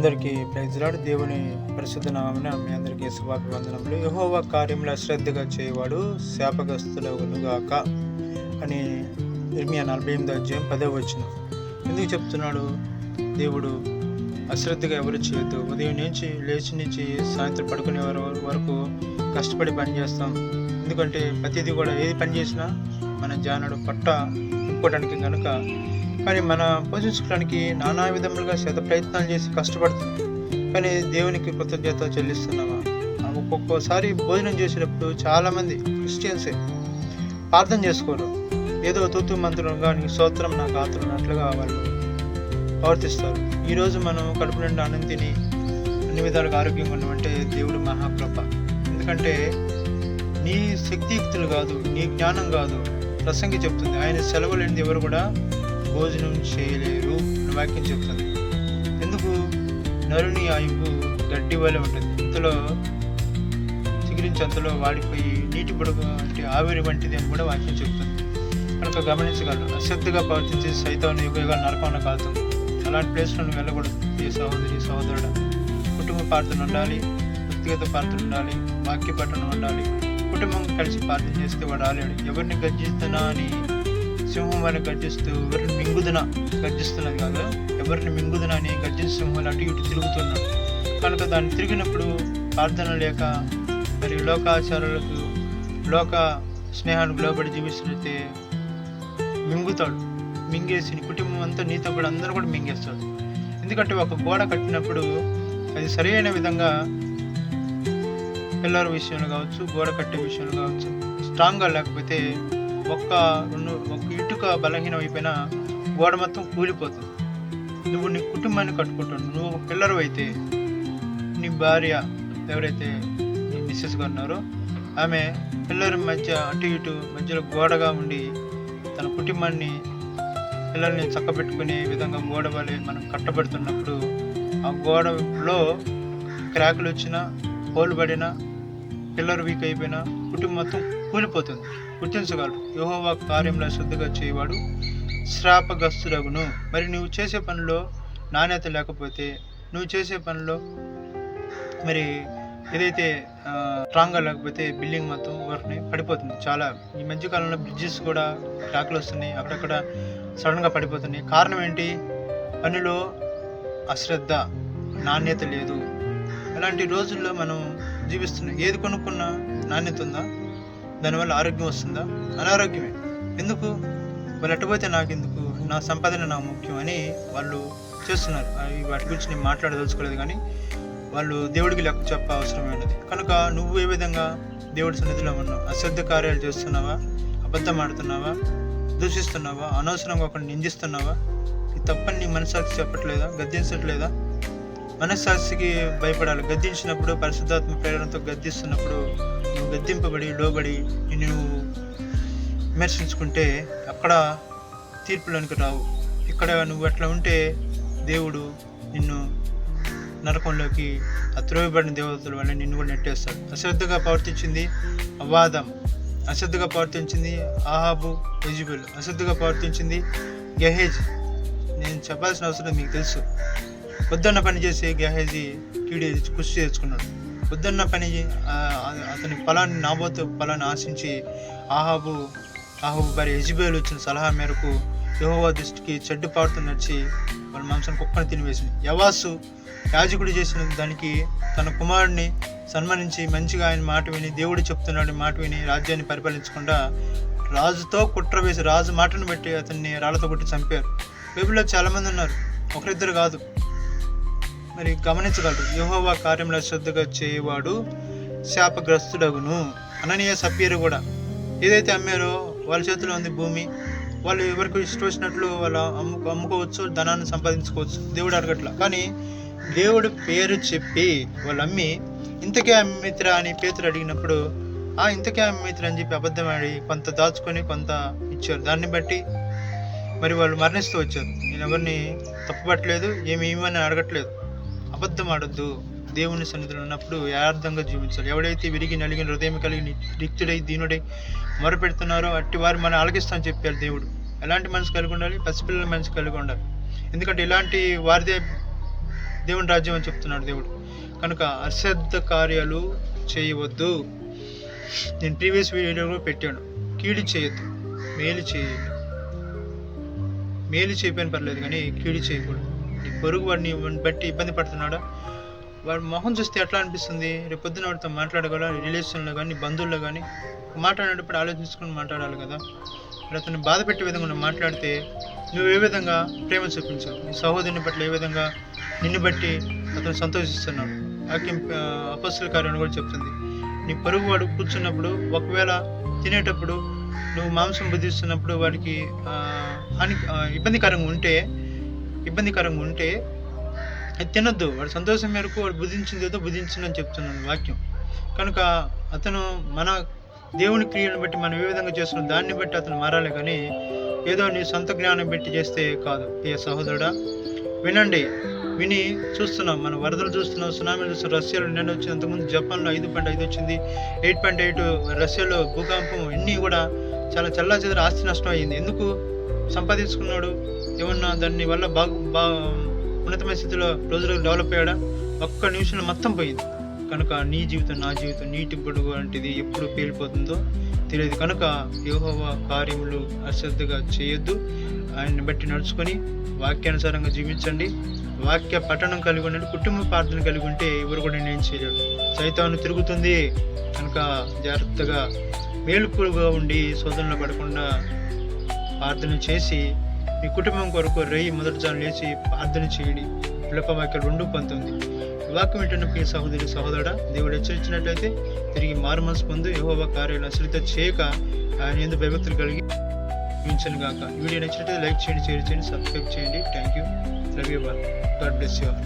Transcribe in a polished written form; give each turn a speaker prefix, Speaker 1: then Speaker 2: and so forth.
Speaker 1: అందరికీ praise lord. దేవుని పరిశుద్ధ నామమున మీ అందరికీ శుభాభివందనములు. యెహోవా కార్యములు అశ్రద్ధగా చేయవాడు శాపగ్రస్తులగునుగాక అని ఇర్మియా 48:10 ఎందుకు చెప్తున్నాడు? దేవుడు అశ్రద్ధగా ఎవరు చేయొద్దు. ఉదయం నుంచి లేచి సాయంత్రం పడుకునే వరకు కష్టపడి పని చేస్తాం. ఎందుకంటే ప్రతిదీ కూడా ఏది పని చేసినా మన జానుడు పట్ట ఇంకోవడానికి కనుక, కానీ మన పోషించుకోవడానికి నానా విధములుగా శత ప్రయత్నాలు చేసి కష్టపడుతున్నాం. కానీ దేవునికి కృతజ్ఞత చెల్లిస్తున్నామా? ఒక్కొక్కసారి భోజనం చేసేటప్పుడు చాలామంది క్రిస్టియన్సే ప్రార్థన చేసుకోరు. ఏదో తూతు మంత్రం కానీ స్తోత్రం నాకు ఆతున్నట్లుగా వాళ్ళు ప్రవర్తిస్తారు. ఈరోజు మనం కడుపు నిండా అన్నం తిని అన్ని విధాలుగా ఆరోగ్యంగా ఉండమంటే దేవుడు మహాకృప. ఎందుకంటే నీ శక్తియుక్తులు కాదు, నీ జ్ఞానం కాదు, ప్రసంగి చెప్తుంది. ఆయన సెలవు లేనిది ఎవరు కూడా భోజనం చేయలేరు అని వాక్యం చెప్తుంది. ఎందుకు? నరుని ఆయువు గడ్డి వలె ఉంటుంది, ఇంతలో చిగురించంతలో వాడిపోయి నీటి బుడగ అంటే ఆవిరి వంటిది అని కూడా వాక్యం చెప్తుంది. కనుక గమనించగలరు. అశ్రద్ధగా ప్రవర్తించి సైతం యుగ నరకం కాలుతుంది. అలాంటి ప్లేస్లో నువ్వు వెళ్ళకూడదు. ఏ సహోదరి సహోదరుడు, కుటుంబ ప్రార్థన ఉండాలి, వ్యక్తిగత ప్రార్థన ఉండాలి, వాక్య పఠనం ఉండాలి. కుటుంబం కలిసి ప్రార్థన చేస్తే వాడు రాలేడు. ఎవరిని గర్జిస్తున్నా అని సింహం అని గర్జిస్తూ ఎవరిని మింగుదన గర్జిస్తున్నది కాదు, ఎవరిని మింగుదన అని గర్జించే సింహాలు అటు ఇటు తిరుగుతున్నాడు. కనుక దాన్ని తిరిగినప్పుడు ప్రార్థన లేక మరి లోకాచారాలకు లోక స్నేహానికి లోబడి జీవిస్తున్నట్టే మింగుతాడు. మింగేసి కుటుంబం అంతా నీతో కూడా అందరూ కూడా మింగేస్తాడు. ఎందుకంటే ఒక గోడ కట్టినప్పుడు అది సరైన విధంగా పిల్లల విషయంలో కావచ్చు, గోడ కట్టే విషయంలో కావచ్చు, స్ట్రాంగ్గా లేకపోతే ఒక్క ఇటుక బలహీనం అయిపోయినా గోడ మొత్తం కూలిపోతుంది. నువ్వు నీ కుటుంబాన్ని కట్టుకుంటున్నావు. నువ్వు ఒక పిల్లరు అయితే నీ భార్య ఎవరైతే నీ మిస్సెస్గా ఉన్నారో ఆమె పిల్లల మధ్య అటు ఇటు మధ్యలో గోడగా ఉండి తన కుటుంబాన్ని పిల్లల్ని చక్కబెట్టుకునే విధంగా గోడ వలె మనం కట్టబడుతున్నప్పుడు ఆ గోడలో క్రాకులు వచ్చినా, హోలు పడినా, పిల్లలు వీక్ అయిపోయినా కుటుంబం మొత్తం కూలిపోతుంది. గుర్తించగలరు. యెహోవా కార్యంలో శ్రద్ధగా చేయవాడు శ్రాపగ్రస్తుడగును. మరి నువ్వు చేసే పనిలో నాణ్యత లేకపోతే, నువ్వు చేసే పనిలో మరి ఏదైతే స్ట్రాంగ్గా లేకపోతే బిల్డింగ్ మొత్తం వర్క్ని పడిపోతుంది. చాలా ఈ మధ్యకాలంలో బ్రిడ్జెస్ కూడా క్రాకులు వస్తున్నాయి, అక్కడక్కడ సడన్గా పడిపోతున్నాయి. కారణం ఏంటి? పనిలో అశ్రద్ధ, నాణ్యత లేదు. అలాంటి రోజుల్లో మనం జీవిస్తున్నాం. ఏది కొనుక్కున్నా నాణ్యత ఉందా? దానివల్ల ఆరోగ్యం వస్తుందా? అనారోగ్యమే. ఎందుకు? వాళ్ళు ఎట్టపోతే నాకెందుకు, నా సంపాదన నాకు ముఖ్యం అని వాళ్ళు చేస్తున్నారు. వాటి గురించి నేను మాట్లాడదలుచుకోలేదు, కానీ వాళ్ళు దేవుడికి లెక్క చెప్ప అవసరమైనది. కనుక నువ్వు ఏ విధంగా దేవుడి సన్నిధిలో ఉన్నావు? అశ్రద్ధ కార్యాలు చేస్తున్నావా? అబద్ధం ఆడుతున్నావా? దూషిస్తున్నావా? అనవసరంగా ఒకరిని నిందిస్తున్నావా? ఈ తప్పని నీ మనస్సాక్షి చెప్పట్లేదా? గద్దించట్లేదా? మనస్సాక్షికి భయపడాలి. గద్దించినప్పుడు పరిశుద్ధాత్మ ప్రేరణతో గద్దిస్తున్నప్పుడు నువ్వు గద్దింపబడి లోబడి నువ్వు విమర్శించుకుంటే అక్కడ తీర్పులోనికి రావు. ఇక్కడ నువ్వు అట్లా ఉంటే దేవుడు నిన్ను నరకంలోకి అత్రోయబడిన దేవతల వల్ల నిన్ను కూడా నెట్టేస్తాడు. అశ్రద్ధగా ప్రవర్తించింది అవాదం, అశ్రద్ధగా ప్రవర్తించింది ఆహాబు, యెజెబెల్, అశ్రద్ధగా ప్రవర్తించింది గెహేజీ. నేను చెప్పాల్సిన అవసరం మీకు తెలుసు. పొద్దున్న పని చేసి గెహేజీ కృషి చేసుకున్నాడు. పొద్దున్న పని అతని పొలాన్ని నాబోతు పొలాన్ని ఆశించి ఆహాబు భార్య యెజెబెల్ వచ్చిన సలహా మేరకు యెహోవా దృష్టికి చెడ్డు పాడుతూ నడిచి వాళ్ళ మాంసాన్ని కుక్కను తినివేసింది. యవాసు యాజకుడు చేసిన దానికి తన కుమారుడిని సన్మానించి మంచిగా ఆయన మాట విని, దేవుడు చెప్తున్నాడు మాట విని రాజ్యాన్ని పరిపాలించకుండా రాజుతో కుట్ర వేసి రాజు మాటను బట్టి అతన్ని రాళ్లతో కొట్టి చంపారు. బైబిల్లో చాలామంది ఉన్నారు, ఒకరిద్దరు కాదు. మరి గమనించగలరు. యెహోవా కార్యంలో శ్రద్ధగా చేయవాడు శాపగ్రస్తుడగును. అననీయ సప్పీరు కూడా ఏదైతే అమ్మారో వాళ్ళ చేతిలో ఉంది భూమి. వాళ్ళు ఎవరికి ఇష్టం వచ్చినట్లు వాళ్ళు అమ్ముకోవచ్చు, ధనాన్ని సంపాదించుకోవచ్చు. దేవుడు అడగట్లా. కానీ దేవుడి పేరు చెప్పి వాళ్ళు అమ్మి ఇంతకే అమ్మిత్ర అని పేతురు అడిగినప్పుడు ఇంతకే అమ్మిత్ర అని చెప్పి అబద్ధం ఆడి కొంత దాచుకొని కొంత ఇచ్చారు. దాన్ని బట్టి మరి వాళ్ళు మరణిస్తూ వచ్చారు. నేను ఎవరిని తప్పుపట్టలేదు, ఏమని అడగట్లేదు. అబద్ధం ఆడొద్దు. దేవుని సన్నిధిలో ఉన్నప్పుడు యథార్థంగా జీవించాలి. ఎవడైతే విరిగి నలిగిన హృదయం కలిగి రిక్తుడై దీనుడై మొరపెడుతున్నారో అట్టి వారు మనం ఆలకిస్తామని చెప్పారు దేవుడు. ఎలాంటి మనసు కలిగి ఉండాలి? పసిపిల్లల మనసు కలిగి ఉండాలి. ఎందుకంటే ఇలాంటి వారిదే దేవుని రాజ్యం అని చెప్తున్నాడు దేవుడు. కనుక అశ్రద్ధ కార్యాలు చేయవద్దు. నేను ప్రీవియస్ వీడియోలో పెట్టాను, కీడు చేయొద్దు, మేలు చేయండి. మేలు చేయకపోయిన పర్లేదు కానీ కీడు చేయకూడదు. నీ పొరుగు వాడిని బట్టి ఇబ్బంది పడుతున్నాడా, వాడి మొహం చూస్తే ఎట్లా అనిపిస్తుంది? రేపు పొద్దున వాడితో మాట్లాడగల, రిలేషన్లో కానీ బంధువుల్లో కానీ మాట్లాడేటప్పుడు ఆలోచించుకొని మాట్లాడాలి కదా. మరి అతన్ని బాధ పెట్టే విధంగా నువ్వు మాట్లాడితే నువ్వు ఏ విధంగా ప్రేమ చూపించావు? నీ సహోదరుని పట్ల ఏ విధంగా నిన్ను బట్టి అతను సంతోషిస్తున్నాడు? వాక్యం అపొస్తలుల కార్యాలను కూడా చెప్తుంది, నీ పొరుగు వాడు కూర్చున్నప్పుడు ఒకవేళ తినేటప్పుడు నువ్వు మాంసం బుద్ధిస్తున్నప్పుడు వాడికి ఇబ్బందికరంగా ఉంటే అది తినొద్దు. వాడు సంతోషం మేరకు వాడు బుద్ధించింది ఏదో బుద్ధించిందని చెప్తున్నాను వాక్యం. కనుక అతను మన దేవుని క్రియలను బట్టి మనం ఏ విధంగా చేస్తున్నాం దాన్ని బట్టి అతను మారాలి కానీ ఏదో నీ సొంత జ్ఞానం పెట్టి చేస్తే కాదు. ఏ సహోదరుడా వినండి, విని చూస్తున్నాం, మనం వరదలు చూస్తున్నాం, సునామీలు చూస్తున్నాం. రష్యాలో నిన్న వచ్చింది, అంతకుముందు జపాన్లో 5.5 వచ్చింది, 8.8 రష్యాలో భూకంపం. ఇన్ని కూడా చాలా చల్లాచెదర ఆస్తి నష్టం అయ్యింది. ఎందుకు? సంపాదించుకున్నాడు ఏమన్నా దాని వల్ల ఉన్నతమైన స్థితిలో రోజులకు డెవలప్ అయ్యాడా? ఒక్క నిమిషంలో మొత్తం పోయింది. కనుక నీ జీవితం నా జీవితం నీటి బొడుగు వంటిది, ఎప్పుడు పేలిపోతుందో తెలియదు. కనుక యెహోవా కార్యములు అశ్రద్ధగా చేయొద్దు. ఆయన్ని బట్టి నడుచుకొని వాక్యానుసారంగా జీవించండి. వాక్య పఠనం కలిగి ఉండండి. కుటుంబ ప్రార్థన కలిగి ఉంటే ఎవరు కూడా నేను చేయలేడు. సైతాను తిరుగుతుంది కనుక జాగ్రత్తగా మేలుకులుగా ఉండి శోధనలో పడకుండా ప్రార్థన చేసి మీ కుటుంబం కొరకు మొదటి జాను లేచి ప్రార్థన చేయండి. ఫిలిప్పీ వాక్యం 2:19. వాక్యం వింటున్న ప్రియ సహోదరి సహోదరుడా, దేవుడు హెచ్చరించినట్లయితే తిరిగి మారుమనసు పొందు, యెహోవా కార్యాలు అశ్రద్ధ చేయక ఆయన యందు భయభక్తులు కలిగి జీవించను గాక. ఈ వీడియో నచ్చినట్లయితే లైక్ చేయండి, షేర్ చేయండి, సబ్స్క్రైబ్ చేయండి. Thank you. Love you all. God bless you all.